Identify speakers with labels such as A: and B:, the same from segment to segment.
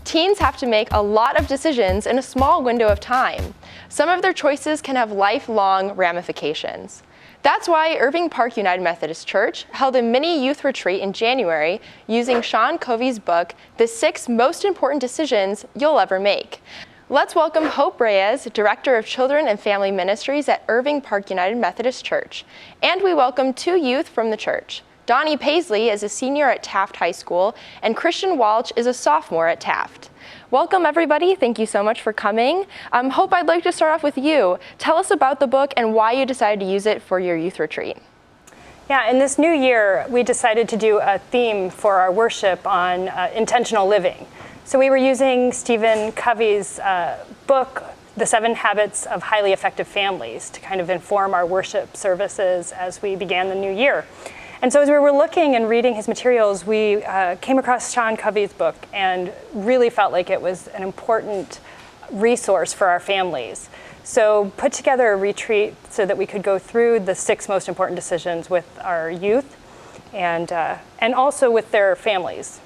A: Teens have to make a lot of decisions in a small window of time. Some of their choices can have lifelong ramifications. That's why Irving Park United Methodist Church held a mini youth retreat in January using Sean Covey's book, The 6 Most Important Decisions You'll Ever Make. Let's welcome Hope Reyes, Director of Children and Family Ministries at Irving Park United Methodist Church. And we welcome 2 youth from the church. Donny Paisley is a senior at Taft High School, and Christian Walsh is a sophomore at Taft. Welcome, everybody. Thank you so much for coming. Hope, I'd like to start off with you. Tell us about the book and why you decided to use it for your youth retreat.
B: Yeah, in this new year, we decided to do a theme for our worship on intentional living. So we were using Sean Covey's book, The 7 Habits of Highly Effective Families, to kind of inform our worship services as we began the new year. And so as we were looking and reading his materials, we came across Sean Covey's book and really felt like it was an important resource for our families. So put together a retreat so that we could go through the 6 most important decisions with our youth and also with their families.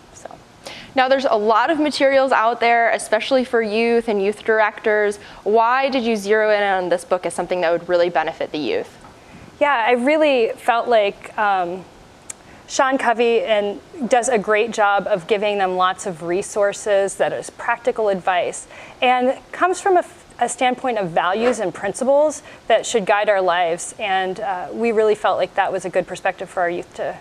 A: Now, there's a lot of materials out there, especially for youth and youth directors. Why did you zero in on this book as something that would really benefit the youth?
B: Yeah, I really felt like Sean Covey does a great job of giving them lots of resources that is practical advice and comes from a standpoint of values and principles that should guide our lives. And we really felt like that was a good perspective for our youth to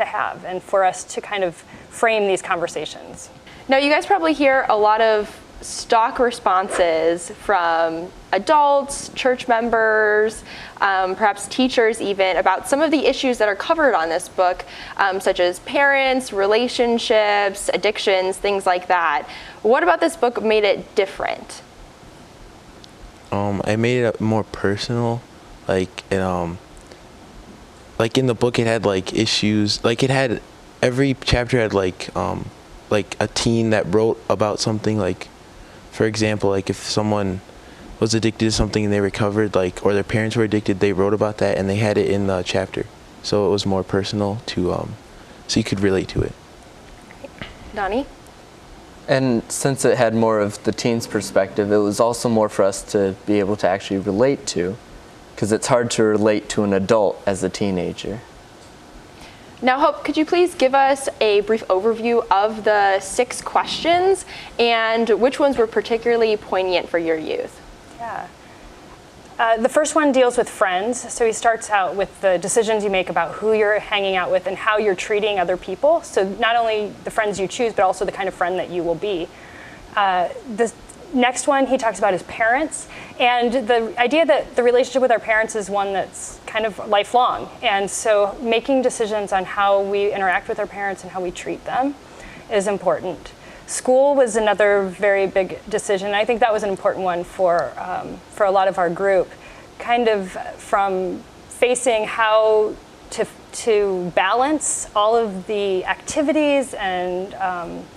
B: have and for us to kind of frame these conversations.
A: Now, you guys probably hear a lot of stock responses from adults, church members, perhaps teachers even, about some of the issues that are covered on this book, such as parents, relationships, addictions, things like that. What about this book made it different?
C: I made it more personal. Like in the book, it had like issues. Like it had every chapter had like a teen that wrote about something. Like, for example, like if someone was addicted to something and they recovered, like, or their parents were addicted, they wrote about that and they had it in the chapter. So it was more personal to, so you could relate to it.
A: Donny?
D: And since it had more of the teen's perspective, it was also more for us to be able to actually relate to, because it's hard to relate to an adult as a teenager.
A: Now, Hope, could you please give us a brief overview of the 6 questions and which ones were particularly poignant for your youth?
B: Yeah. The first one deals with friends. So he starts out with the decisions you make about who you're hanging out with and how you're treating other people. So not only the friends you choose, but also the kind of friend that you will be. The next one, he talks about his parents, and the idea that the relationship with our parents is one that's kind of lifelong. And so making decisions on how we interact with our parents and how we treat them is important. School was another very big decision. I think that was an important one for a lot of our group, kind of from facing how to balance all of the activities and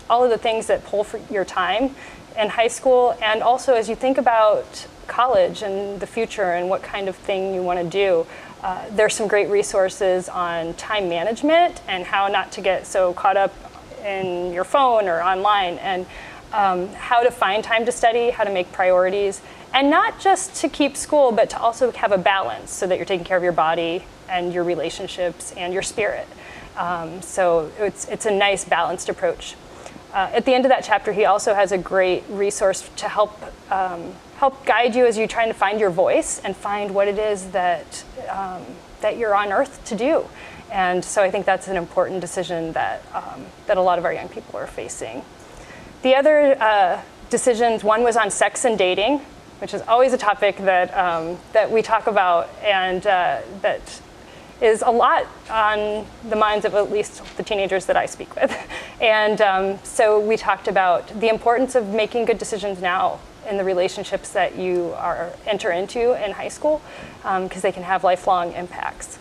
B: all of the things that pull for your time in high school, and also as you think about college and the future and what kind of thing you want to do, there's some great resources on time management and how not to get so caught up in your phone or online, and how to find time to study, how to make priorities, and not just to keep school, but to also have a balance so that you're taking care of your body and your relationships and your spirit. So it's a nice balanced approach. At the end of that chapter, he also has a great resource to help guide you as you're trying to find your voice and find what it is that you're on earth to do. And so I think that's an important decision that a lot of our young people are facing. The other decisions, one was on sex and dating, which is always a topic that we talk about, and that is a lot on the minds of at least the teenagers that I speak with. And so we talked about the importance of making good decisions now in the relationships that you enter into in high school, because they can have lifelong impacts.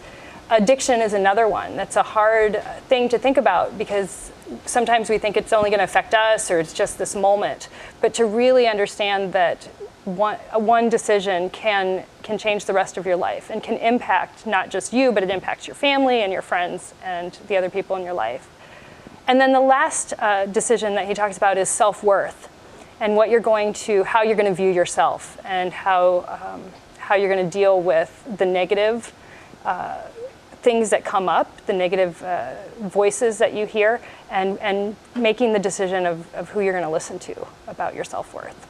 B: Addiction is another one that's a hard thing to think about, because sometimes we think it's only going to affect us or it's just this moment. But to really understand that one decision can change the rest of your life and can impact not just you, but it impacts your family and your friends and the other people in your life. And then the last decision that he talks about is self-worth. and how you're going to view yourself, and how you're going to deal with the negative things that come up, the negative voices that you hear, and making the decision of who you're going to listen to about your self-worth.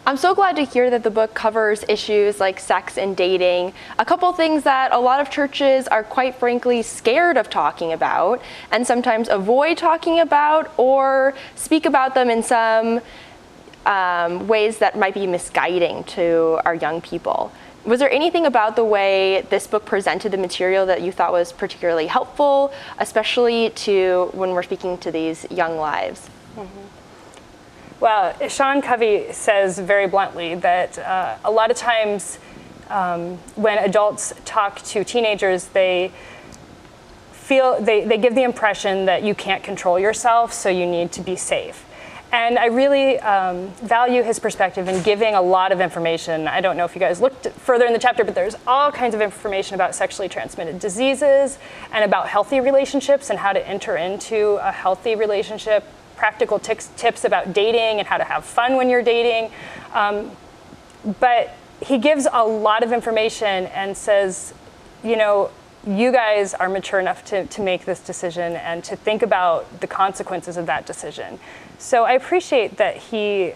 A: I'm so glad to hear that the book covers issues like sex and dating, a couple things that a lot of churches are quite frankly scared of talking about and sometimes avoid talking about or speak about them in some ways that might be misguiding to our young people. Was there anything about the way this book presented the material that you thought was particularly helpful, especially to when we're speaking to these young lives?
B: Mm-hmm. Well, Sean Covey says very bluntly that a lot of times when adults talk to teenagers, they give the impression that you can't control yourself, so you need to be safe. And I really value his perspective in giving a lot of information. I don't know if you guys looked further in the chapter, but there's all kinds of information about sexually transmitted diseases and about healthy relationships and how to enter into a healthy relationship, practical tips about dating and how to have fun when you're dating. But he gives a lot of information and says, you know, you guys are mature enough to make this decision and to think about the consequences of that decision. So I appreciate that he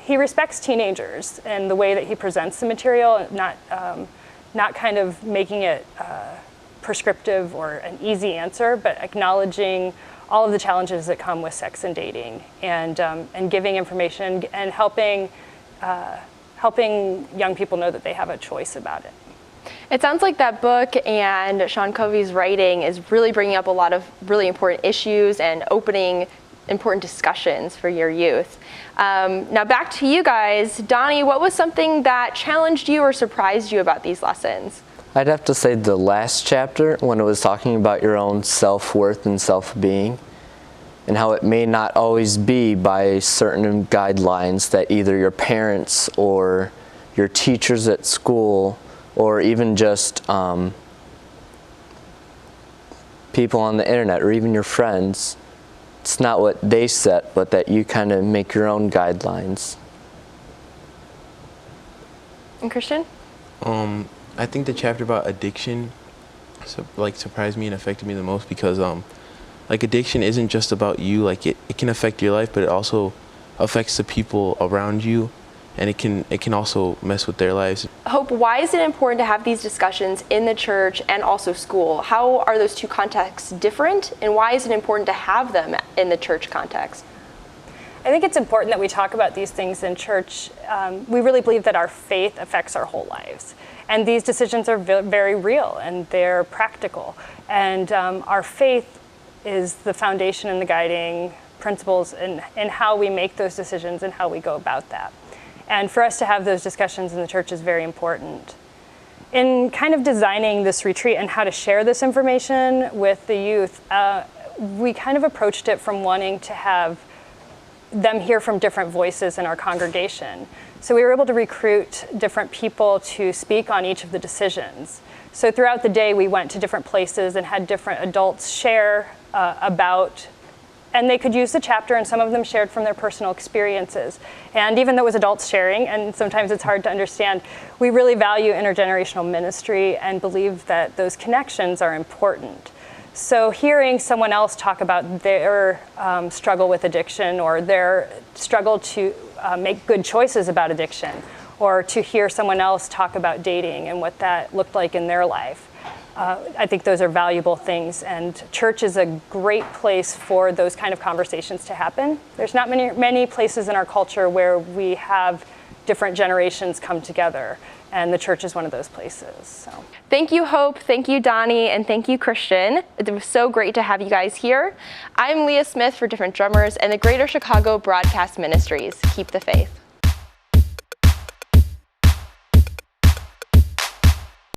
B: respects teenagers and the way that he presents the material, not kind of making it prescriptive or an easy answer, but acknowledging all of the challenges that come with sex and dating, and giving information and helping young people know that they have a choice about it.
A: It sounds like that book and Sean Covey's writing is really bringing up a lot of really important issues and opening important discussions for your youth. Now back to you guys. Donny, what was something that challenged you or surprised you about these lessons?
D: I'd have to say the last chapter, when it was talking about your own self-worth and self-being, and how it may not always be by certain guidelines that either your parents or your teachers at school or even just people on the internet or even your friends, it's not what they set, but that you kind of make your own guidelines.
A: And Christian?
C: I think the chapter about addiction surprised me and affected me the most because addiction isn't just about you. Like it can affect your life, but it also affects the people around you, and it can also mess with their lives.
A: Hope, why is it important to have these discussions in the church and also school? How are those two contexts different, and why is it important to have them in the church context?
B: I think it's important that we talk about these things in church. We really believe that our faith affects our whole lives. And these decisions are very real and they're practical. And our faith is the foundation and the guiding principles in how we make those decisions and how we go about that. And for us to have those discussions in the church is very important. In kind of designing this retreat and how to share this information with the youth, we kind of approached it from wanting to have them hear from different voices in our congregation. So we were able to recruit different people to speak on each of the decisions. So throughout the day, we went to different places and had different adults share about, and they could use the chapter, and some of them shared from their personal experiences. And even though it was adults sharing, and sometimes it's hard to understand, we really value intergenerational ministry and believe that those connections are important. So hearing someone else talk about their struggle with addiction or their struggle to make good choices about addiction, or to hear someone else talk about dating and what that looked like in their life, I think those are valuable things, and church is a great place for those kind of conversations to happen. There's not many places in our culture where we have different generations come together, and the church is one of those places. So.
A: Thank you, Hope. Thank you, Donny, and thank you, Christian. It was so great to have you guys here. I'm Leah Smith for Different Drummers and the Greater Chicago Broadcast Ministries. Keep the faith.